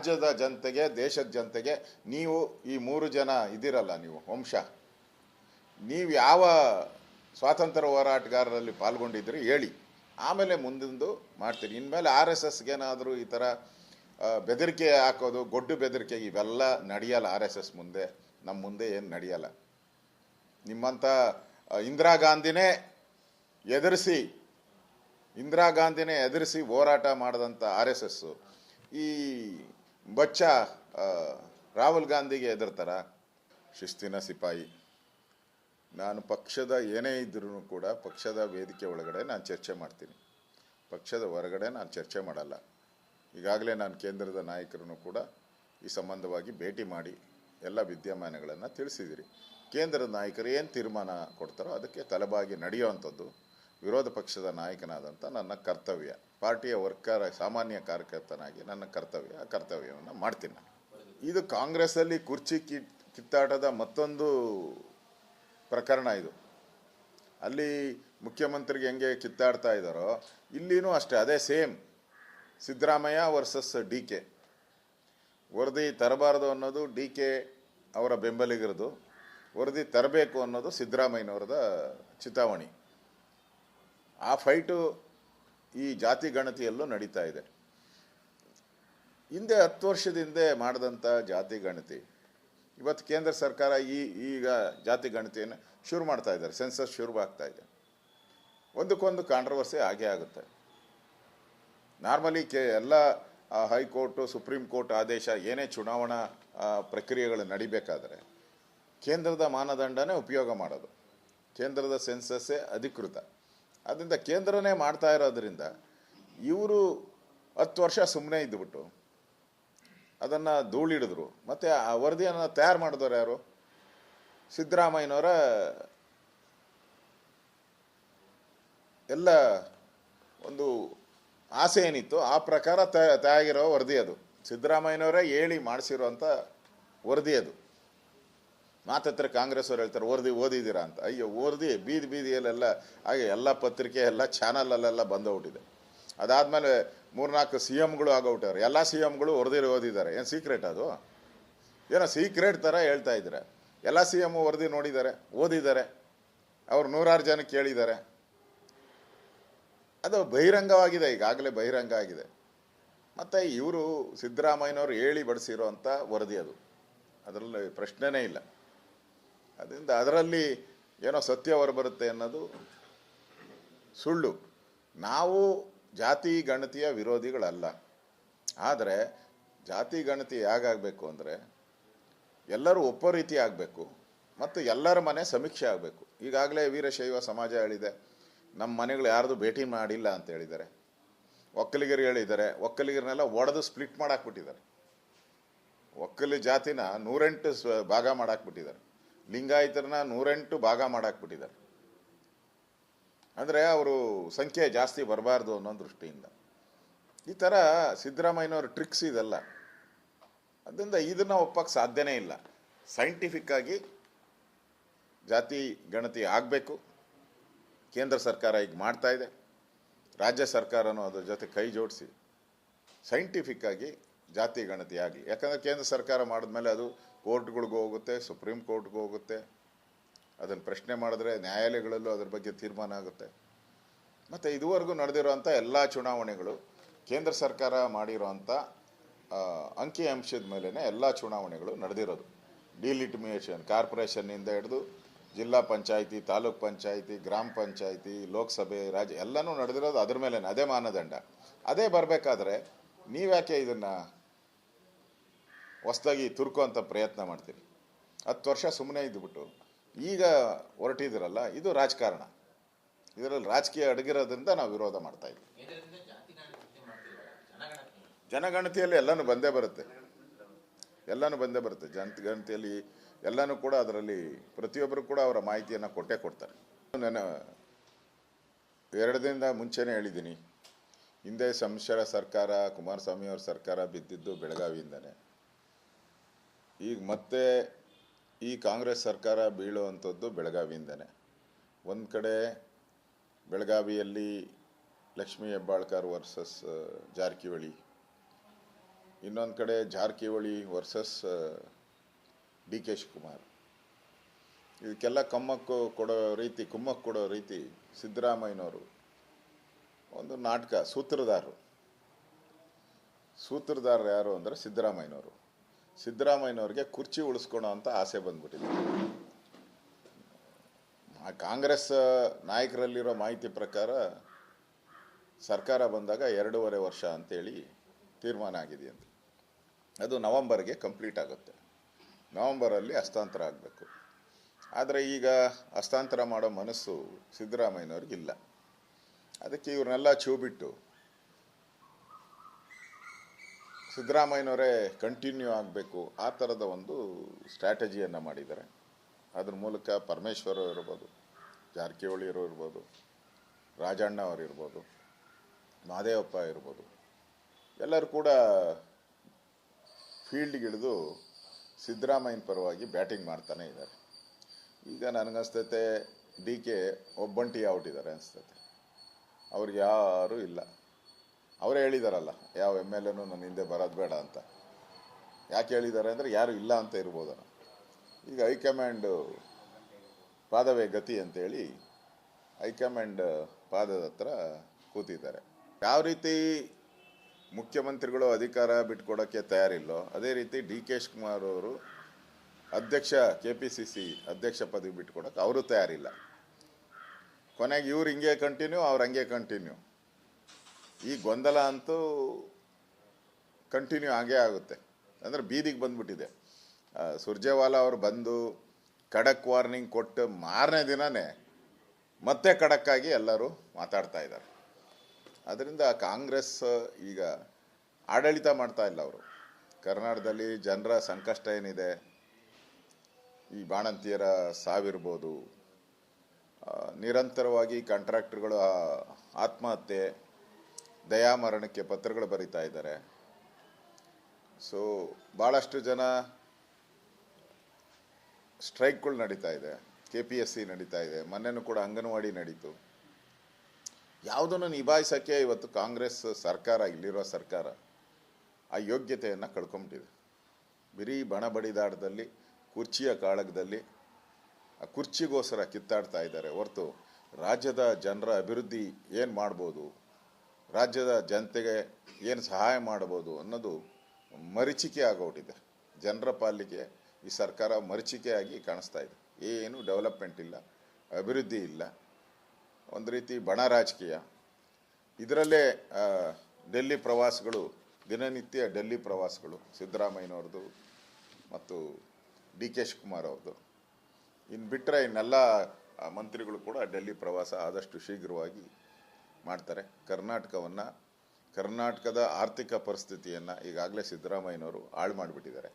ರಾಜ್ಯದ ಜನತೆಗೆ, ದೇಶದ ಜನತೆಗೆ, ನೀವು ಈ 3 ಜನ ಇದ್ದೀರಲ್ಲ, ನೀವು ವಂಶ, ನೀವು ಯಾವ ಸ್ವಾತಂತ್ರ್ಯ ಹೋರಾಟಗಾರರಲ್ಲಿ ಪಾಲ್ಗೊಂಡಿದ್ರಿ ಹೇಳಿ, ಆಮೇಲೆ ಮುಂದಿಂದು ಮಾಡ್ತೀರಿ. ಇನ್ಮೇಲೆ RSSಗೇನಾದರೂ ಈ ಥರ ಬೆದರಿಕೆ ಹಾಕೋದು, ಗೊಡ್ಡು ಬೆದರಿಕೆ, ಇವೆಲ್ಲ ನಡೆಯಲ್ಲ. RSS ಮುಂದೆ, ನಮ್ಮ ಮುಂದೆ ಏನು ನಡೆಯಲ್ಲ. ನಿಮ್ಮಂಥ ಇಂದಿರಾ ಗಾಂಧಿನೇ ಎದುರಿಸಿ ಹೋರಾಟ ಮಾಡಿದಂಥ RSS ಈ ಬಚ್ಚ ರಾಹುಲ್ ಗಾಂಧಿಗೆ ಎದುರ್ತಾರ? ಶಿಸ್ತಿನ ಸಿಪಾಯಿ. ನಾನು ಪಕ್ಷದ ಏನೇ ಇದ್ರೂ ಕೂಡ ಪಕ್ಷದ ವೇದಿಕೆ ಒಳಗಡೆ ನಾನು ಚರ್ಚೆ ಮಾಡ್ತೀನಿ, ಪಕ್ಷದ ಹೊರಗಡೆ ನಾನು ಚರ್ಚೆ ಮಾಡಲ್ಲ. ಈಗಾಗಲೇ ನಾನು ಕೇಂದ್ರದ ನಾಯಕರನ್ನು ಕೂಡ ಈ ಸಂಬಂಧವಾಗಿ ಭೇಟಿ ಮಾಡಿ ಎಲ್ಲ ವಿದ್ಯಮಾನಗಳನ್ನು ತಿಳಿಸಿದಿರಿ. ಕೇಂದ್ರದ ನಾಯಕರು ಏನು ತೀರ್ಮಾನ ಕೊಡ್ತಾರೋ ಅದಕ್ಕೆ ತಲೆಬಾಗಿ ನಡೆಯುವಂಥದ್ದು ವಿರೋಧ ಪಕ್ಷದ ನಾಯಕನಾದಂಥ ನನ್ನ ಕರ್ತವ್ಯ. ಪಾರ್ಟಿಯ ಸಾಮಾನ್ಯ ಕಾರ್ಯಕರ್ತನಾಗಿ ನನ್ನ ಕರ್ತವ್ಯ, ಆ ಕರ್ತವ್ಯವನ್ನು ಮಾಡ್ತೀನಿ ನಾನು. ಇದು ಕಾಂಗ್ರೆಸ್ಸಲ್ಲಿ ಕುರ್ಚಿ ಕಿತ್ತಾಟದ ಮತ್ತೊಂದು ಪ್ರಕರಣ. ಇದು ಅಲ್ಲಿ ಮುಖ್ಯಮಂತ್ರಿಗೆ ಹೆಂಗೆ ಕಿತ್ತಾಡ್ತಾ ಇದ್ದಾರೋ ಇಲ್ಲಿನೂ ಅಷ್ಟೇ, ಅದೇ ಸೇಮ್. Siddaramaiah versus DK. ವರದಿ ತರಬಾರದು ಅನ್ನೋದು DK ಅವರ ಬೆಂಬಲಿಗರದು, ವರದಿ ತರಬೇಕು ಅನ್ನೋದು ಸಿದ್ದರಾಮಯ್ಯನವರದ ಚಿತಾವಣಿ. ಆ ಫೈಟು ಈ ಜಾತಿ ಗಣತಿಯಲ್ಲೂ ನಡೀತಾ ಇದೆ. ಹಿಂದೆ 10 ವರ್ಷದ ಹಿಂದೆ ಮಾಡಿದಂಥ ಜಾತಿ ಗಣತಿ ಇವತ್ತು ಕೇಂದ್ರ ಸರ್ಕಾರ ಈಗ ಜಾತಿ ಗಣತಿಯನ್ನು ಶುರು ಮಾಡ್ತಾ ಇದ್ದಾರೆ. ಸೆನ್ಸಸ್ ಶುರು ಆಗ್ತಾ ಇದೆ. ಒಂದಕ್ಕೊಂದು ಕಾಂಟ್ರವರ್ಸಿ ಆಗೇ ಆಗುತ್ತೆ. ನಾರ್ಮಲಿ ಎಲ್ಲ ಹೈಕೋರ್ಟು, ಸುಪ್ರೀಂ ಕೋರ್ಟ್ ಆದೇಶ, ಏನೇ ಚುನಾವಣಾ ಪ್ರಕ್ರಿಯೆಗಳು ನಡಿಬೇಕಾದರೆ ಕೇಂದ್ರದ ಮಾನದಂಡನೇ ಉಪಯೋಗ ಮಾಡೋದು. ಕೇಂದ್ರದ ಸೆನ್ಸಸ್ಸೇ ಅಧಿಕೃತ. ಅದರಿಂದ ಕೇಂದ್ರನೇ ಮಾಡ್ತಾ ಇರೋದ್ರಿಂದ ಇವರು 10 ವರ್ಷ ಸುಮ್ಮನೆ ಇದ್ದುಬಿಟ್ಟು ಅದನ್ನು ಧೂಳಿಡಿದ್ರು. ಮತ್ತು ಆ ವರದಿಯನ್ನು ತಯಾರು ಮಾಡಿದವರು ಯಾರು? ಸಿದ್ದರಾಮಯ್ಯನವರ ಎಲ್ಲ ಒಂದು ಆಸೆ ಏನಿತ್ತು ಆ ಪ್ರಕಾರ ತಯಾಗಿರೋ ವರದಿ ಅದು. ಸಿದ್ದರಾಮಯ್ಯನವರೇ ಹೇಳಿ ಮಾಡಿಸಿರೋಂಥ ವರದಿ ಅದು. ಮಾತತ್ರ ಕಾಂಗ್ರೆಸ್ ಅವ್ರು ಹೇಳ್ತಾರೆ ವರದಿ ಓದಿದ್ದೀರಾ ಅಂತ. ಅಯ್ಯೋ, ವರದಿ ಬೀದಿಯಲ್ಲೆಲ್ಲ ಹಾಗೆ ಎಲ್ಲ ಪತ್ರಿಕೆ, ಎಲ್ಲ ಚಾನಲಲ್ಲೆಲ್ಲ ಬಂದೋಗ್ಬಿಟ್ಟಿದೆ. ಅದಾದಮೇಲೆ 3-4 CMಗಳು ಆಗೋಗ್ಬಿಟ್ಟವ್ರು. ಎಲ್ಲ CMಗಳು ವರದಿ ಓದಿದ್ದಾರೆ. ಏನು ಸೀಕ್ರೆಟ್ ಅದು? ಏನೋ ಸೀಕ್ರೆಟ್ ಥರ ಹೇಳ್ತಾ ಇದ್ದಾರೆ. ಎಲ್ಲ CM ವರದಿ ನೋಡಿದ್ದಾರೆ, ಓದಿದ್ದಾರೆ, ಅವ್ರು 100 ಜನಕ್ಕೆ ಕೇಳಿದ್ದಾರೆ. ಅದು ಬಹಿರಂಗವಾಗಿದೆ, ಈಗಾಗಲೇ ಬಹಿರಂಗ ಆಗಿದೆ. ಮತ್ತು ಇವರು ಸಿದ್ದರಾಮಯ್ಯನವರು ಹೇಳಿ ಬಡಿಸಿರೋಂಥ ವರದಿ ಅದು, ಅದರಲ್ಲಿ ಪ್ರಶ್ನೆನೇ ಇಲ್ಲ. ಅದರಿಂದ ಅದರಲ್ಲಿ ಏನೋ ಸತ್ಯ ಹೊರಬರುತ್ತೆ ಅನ್ನೋದು ಸುಳ್ಳು. ನಾವು ಜಾತಿ ಗಣತಿಯ ವಿರೋಧಿಗಳಲ್ಲ. ಆದರೆ ಜಾತಿ ಗಣತಿ ಹೇಗಾಗಬೇಕು ಅಂದರೆ ಎಲ್ಲರೂ ಒಪ್ಪೋ ರೀತಿ ಆಗಬೇಕು ಮತ್ತು ಎಲ್ಲರ ಮನೆ ಸಮೀಕ್ಷೆ ಆಗಬೇಕು. ಈಗಾಗಲೇ ವೀರಶೈವ ಸಮಾಜ ಹೇಳಿದೆ, ನಮ್ಮ ಮನೆಗಳು ಯಾರ್ದು ಭೇಟಿ ಮಾಡಿಲ್ಲ ಅಂತ ಹೇಳಿದ್ದಾರೆ. ಒಕ್ಕಲಿಗರು ಹೇಳಿದ್ದಾರೆ, ಒಕ್ಕಲಿಗರನ್ನೆಲ್ಲ ಒಡೆದು ಸ್ಪ್ಲಿಟ್ ಮಾಡಾಕ್ಬಿಟ್ಟಿದ್ದಾರೆ. ಒಕ್ಕಲಿ ಜಾತಿನ 108 ಭಾಗ ಮಾಡಾಕ್ಬಿಟ್ಟಿದ್ದಾರೆ. ಲಿಂಗಾಯತರನ್ನ 108 ಭಾಗ ಮಾಡಾಕ್ಬಿಟ್ಟಿದ್ದಾರೆ. ಅಂದರೆ ಅವರು ಸಂಖ್ಯೆ ಜಾಸ್ತಿ ಬರಬಾರ್ದು ಅನ್ನೋ ದೃಷ್ಟಿಯಿಂದ ಈ ಥರ ಸಿದ್ದರಾಮಯ್ಯನವ್ರ ಟ್ರಿಕ್ಸ್ ಇದೆಲ್ಲ. ಅದರಿಂದ ಇದನ್ನು ಒಪ್ಪಕ್ಕೆ ಸಾಧ್ಯನೇ ಇಲ್ಲ. ಸೈಂಟಿಫಿಕ್ ಆಗಿ ಜಾತಿ ಗಣತಿ ಆಗಬೇಕು. ಕೇಂದ್ರ ಸರ್ಕಾರ ಈಗ ಮಾಡ್ತಾ ಇದೆ, ರಾಜ್ಯ ಸರ್ಕಾರನೂ ಅದ್ರ ಜೊತೆ ಕೈ ಜೋಡಿಸಿ ಸೈಂಟಿಫಿಕ್ ಆಗಿ ಜಾತಿ ಗಣತಿ ಆಗಲಿ. ಯಾಕಂದರೆ ಕೇಂದ್ರ ಸರ್ಕಾರ ಮಾಡಿದ್ಮೇಲೆ ಅದು ಕೋರ್ಟ್ಗಳಿಗೂ ಹೋಗುತ್ತೆ, ಸುಪ್ರೀಂ ಕೋರ್ಟ್ಗೂ ಹೋಗುತ್ತೆ. ಅದನ್ನು ಪ್ರಶ್ನೆ ಮಾಡಿದ್ರೆ ನ್ಯಾಯಾಲಯಗಳಲ್ಲೂ ಅದ್ರ ಬಗ್ಗೆ ತೀರ್ಮಾನ ಆಗುತ್ತೆ. ಮತ್ತು ಇದುವರೆಗೂ ನಡೆದಿರೋಂಥ ಎಲ್ಲ ಚುನಾವಣೆಗಳು ಕೇಂದ್ರ ಸರ್ಕಾರ ಮಾಡಿರೋಂಥ ಅಂಕಿ ಅಂಶದ ಮೇಲೇ ಎಲ್ಲ ಚುನಾವಣೆಗಳು ನಡೆದಿರೋದು. ಡಿಲಿಮಿಟೇಷನ್ ಕಾರ್ಪೊರೇಷನ್ನಿಂದ ಹಿಡಿದು ಜಿಲ್ಲಾ ಪಂಚಾಯಿತಿ, ತಾಲೂಕ್ ಪಂಚಾಯಿತಿ, ಗ್ರಾಮ ಪಂಚಾಯಿತಿ, ಲೋಕಸಭೆ, ರಾಜ್ಯ ಎಲ್ಲನೂ ನಡೆದಿರೋದು ಅದ್ರ ಮೇಲೆ, ಅದೇ ಮಾನದಂಡ. ಅದೇ ಬರಬೇಕಾದ್ರೆ ನೀವ್ಯಾಕೆ ಇದನ್ನು ಹೊಸದಾಗಿ ತುರ್ಕುವಂಥ ಪ್ರಯತ್ನ ಮಾಡ್ತೀರಿ? 10 ವರ್ಷ ಸುಮ್ಮನೆ ಇದ್ದುಬಿಟ್ಟು ಈಗ ಹೊರಟಿದ್ದೀರಲ್ಲ, ಇದು ರಾಜಕಾರಣ. ಇದರಲ್ಲಿ ರಾಜಕೀಯ ಅಡಗಿರೋದ್ರಿಂದ ನಾವು ವಿರೋಧ ಮಾಡ್ತಾ ಇದ್ದೀವಿ. ಜನಗಣತಿಯಲ್ಲಿ ಎಲ್ಲನೂ ಬಂದೇ ಬರುತ್ತೆ. ಜನಗಣತಿಯಲ್ಲಿ ಎಲ್ಲನೂ ಕೂಡ ಅದರಲ್ಲಿ ಪ್ರತಿಯೊಬ್ಬರು ಕೂಡ ಅವರ ಮಾಹಿತಿಯನ್ನು ಕೊಡ್ತಾರೆ. ನಾನು 2 ದಿನದ ಮುಂಚೆನೇ ಹೇಳಿದ್ದೀನಿ, ಹಿಂದೆ ಸಮ್ಮಿಶ್ರ ಸರ್ಕಾರ, ಕುಮಾರಸ್ವಾಮಿ ಅವ್ರ ಸರ್ಕಾರ ಬಿದ್ದಿದ್ದು ಬೆಳಗಾವಿಯಿಂದನೇ. ಈಗ ಮತ್ತೆ ಈ ಕಾಂಗ್ರೆಸ್ ಸರ್ಕಾರ ಬೀಳುವಂಥದ್ದು ಬೆಳಗಾವಿಯಿಂದನೇ. ಒಂದು ಕಡೆ ಬೆಳಗಾವಿಯಲ್ಲಿ ಲಕ್ಷ್ಮೀ ಹೆಬ್ಬಾಳ್ಕರ್ ವರ್ಸಸ್ ಜಾರಕಿಹೊಳಿ, ಇನ್ನೊಂದು ಕಡೆ Jarkiholi versus D K Shivakumar. ಇದಕ್ಕೆಲ್ಲ ಕುಮ್ಮಕ್ಕು ಕೊಡೋ ರೀತಿ ಸಿದ್ದರಾಮಯ್ಯನವರು ಒಂದು ನಾಟಕ. ಸೂತ್ರಧಾರರು ಯಾರು ಅಂದರೆ ಸಿದ್ದರಾಮಯ್ಯನವ್ರಿಗೆ ಕುರ್ಚಿ ಉಳಿಸ್ಕೊಳೋ ಅಂತ ಆಸೆ ಬಂದ್ಬಿಟ್ಟಿದೆ. ಕಾಂಗ್ರೆಸ್ ನಾಯಕರಲ್ಲಿರೋ ಮಾಹಿತಿ ಪ್ರಕಾರ ಸರ್ಕಾರ ಬಂದಾಗ 2.5 ವರ್ಷ ಅಂತೇಳಿ ತೀರ್ಮಾನ ಆಗಿದೆಯಂತೆ. ಅದು ನವಂಬರ್ಗೆ ಕಂಪ್ಲೀಟ್ ಆಗುತ್ತೆ. ನವಂಬರಲ್ಲಿ ಹಸ್ತಾಂತರ ಆಗಬೇಕು. ಆದರೆ ಈಗ ಹಸ್ತಾಂತರ ಮಾಡೋ ಮನಸ್ಸು ಸಿದ್ದರಾಮಯ್ಯನವ್ರಿಗಿಲ್ಲ. ಅದಕ್ಕೆ ಇವ್ರನ್ನೆಲ್ಲ ಬಿಟ್ಟು ಸಿದ್ದರಾಮಯ್ಯನವರೇ ಕಂಟಿನ್ಯೂ ಆಗಬೇಕು, ಆ ಥರದ ಒಂದು ಸ್ಟ್ರಾಟಜಿಯನ್ನು ಮಾಡಿದ್ದಾರೆ. ಅದ್ರ ಮೂಲಕ ಪರಮೇಶ್ವರ್ ಇರ್ಬೋದು, ಜಾರಕಿಹೊಳಿ ಇರ್ಬೋದು, ರಾಜಣ್ಣ ಅವರು ಇರ್ಬೋದು, ಮಹದೇವಪ್ಪ ಇರ್ಬೋದು, ಎಲ್ಲರೂ ಕೂಡ ಫೀಲ್ಡ್ಗಿಳಿದು ಸಿದ್ದರಾಮಯ್ಯನ ಪರವಾಗಿ ಬ್ಯಾಟಿಂಗ್ ಮಾಡ್ತಾನೆ ಇದ್ದಾರೆ. ಈಗ ನನಗನ್ಸ್ತೈತೆ ಡಿ ಕೆ ಒಬ್ಬಂಟಿ ಔಟ್ ಇದ್ದಾರೆ ಅನಿಸ್ತೈತೆ. ಅವ್ರಿಗೆ ಯಾರೂ ಇಲ್ಲ. ಅವರೇ ಹೇಳಿದಾರಲ್ಲ, ಯಾವ ಎಮ್ ಎಲ್ ಎನೂ ನನ್ನ ಹಿಂದೆ ಬರೋದು ಬೇಡ ಅಂತ. ಯಾಕೆ ಹೇಳಿದ್ದಾರೆ ಅಂದರೆ ಯಾರು ಇಲ್ಲ ಅಂತ ಇರ್ಬೋದಲ್ಲ. ಈಗ ಹೈಕಮಾಂಡ್ ಪಾದವೇ ಗತಿ ಅಂತೇಳಿ ಹೈಕಮಾಂಡ್ ಪಾದದ ಹತ್ರ ಕೂತಿದ್ದಾರೆ. ಯಾವ ರೀತಿ ಮುಖ್ಯಮಂತ್ರಿಗಳು ಅಧಿಕಾರ ಬಿಟ್ಕೊಡೋಕ್ಕೆ ತಯಾರಿಲ್ಲೋ, ಅದೇ ರೀತಿ ಡಿ ಕೆ ಶಿವಕುಮಾರ್ ಅವರು KPCC ಅಧ್ಯಕ್ಷ ಪದವಿ ಬಿಟ್ಕೊಡೋಕೆ ಅವರು ತಯಾರಿಲ್ಲ. ಕೊನೆಗೆ ಇವ್ರು ಹಿಂಗೆ ಕಂಟಿನ್ಯೂ, ಅವ್ರು ಹಂಗೆ ಕಂಟಿನ್ಯೂ. ಈ ಗೊಂದಲ ಅಂತೂ ಕಂಟಿನ್ಯೂ ಆಗೇ ಆಗುತ್ತೆ. ಅಂದರೆ ಬೀದಿಗೆ ಬಂದ್ಬಿಟ್ಟಿದೆ. ಸುರ್ಜೇವಾಲಾ ಅವರು ಬಂದು ಖಡಕ್ ವಾರ್ನಿಂಗ್ ಕೊಟ್ಟು ಮಾರನೇ ದಿನನೇ ಮತ್ತೆ ಖಡಕ್ಕಾಗಿ ಎಲ್ಲರೂ ಮಾತಾಡ್ತಾ ಇದ್ದಾರೆ. ಅದರಿಂದ ಕಾಂಗ್ರೆಸ್ ಈಗ ಆಡಳಿತ ಮಾಡ್ತಾ ಇಲ್ಲ. ಅವರು ಕರ್ನಾಟಕದಲ್ಲಿ ಜನರ ಸಂಕಷ್ಟ ಏನಿದೆ, ಈ ಬಾಣಂತಿಯರ ಸಾವಿರ್ಬೋದು, ನಿರಂತರವಾಗಿ ಕಾಂಟ್ರಾಕ್ಟರ್ಗಳು ಆತ್ಮಹತ್ಯೆ, ದಯಾಮರಣಕ್ಕೆ ಪತ್ರಗಳು ಬರೀತಾ ಇದ್ದಾರೆ. ಸೊ ಭಾಳಷ್ಟು ಜನ ಸ್ಟ್ರೈಕ್ಗಳು ನಡೀತಾ ಇದೆ, KPSC ನಡೀತಾ ಇದೆ, ಮೊನ್ನೆನೂ ಕೂಡ ಅಂಗನವಾಡಿ ನಡೀತು. ಯಾವುದನ್ನು ನಿಭಾಯಿಸೋಕ್ಕೆ ಇವತ್ತು ಕಾಂಗ್ರೆಸ್ ಸರ್ಕಾರ, ಇಲ್ಲಿರೋ ಸರ್ಕಾರ ಆ ಯೋಗ್ಯತೆಯನ್ನು ಕಳ್ಕೊಂಬಿಟ್ಟಿದೆ. ಬರೀ ಬಣ ಬಡಿದಾಟದಲ್ಲಿ, ಕುರ್ಚಿಯ ಕಾಳಗದಲ್ಲಿ ಆ ಕುರ್ಚಿಗೋಸ್ಕರ ಕಿತ್ತಾಡ್ತಾ ಇದ್ದಾರೆ ಹೊರತು ರಾಜ್ಯದ ಜನರ ಅಭಿವೃದ್ಧಿ ಏನು ಮಾಡ್ಬೋದು, ರಾಜ್ಯದ ಜನತೆಗೆ ಏನು ಸಹಾಯ ಮಾಡ್ಬೋದು ಅನ್ನೋದು ಮರೀಚಿಕೆ ಆಗೋಗ್ಬಿಟ್ಟಿದೆ. ಜನರ ಪಾಲಿಗೆ ಈ ಸರ್ಕಾರ ಮರೀಚಿಕೆಯಾಗಿ ಕಾಣಿಸ್ತಾ ಇದೆ. ಏನು ಡೆವಲಪ್ಮೆಂಟ್ ಇಲ್ಲ, ಅಭಿವೃದ್ಧಿ ಇಲ್ಲ, ಒಂದು ರೀತಿ ಬಣ ರಾಜಕೀಯ. ಇದರಲ್ಲೇ ಡೆಲ್ಲಿ ಪ್ರವಾಸಗಳು, ದಿನನಿತ್ಯ ಡೆಲ್ಲಿ ಪ್ರವಾಸಗಳು, ಸಿದ್ದರಾಮಯ್ಯನವ್ರದ್ದು ಮತ್ತು ಡಿ ಕೆ ಶಿವಕುಮಾರ್ ಅವ್ರದ್ದು. ಇನ್ನು ಬಿಟ್ಟರೆ ಇನ್ನೆಲ್ಲ ಮಂತ್ರಿಗಳು ಕೂಡ ಡೆಲ್ಲಿ ಪ್ರವಾಸ ಆದಷ್ಟು ಶೀಘ್ರವಾಗಿ ಮಾಡ್ತಾರೆ. ಕರ್ನಾಟಕದ ಆರ್ಥಿಕ ಪರಿಸ್ಥಿತಿಯನ್ನು ಈಗಾಗಲೇ ಸಿದ್ದರಾಮಯ್ಯನವರು ಹಾಳು ಮಾಡಿಬಿಟ್ಟಿದ್ದಾರೆ.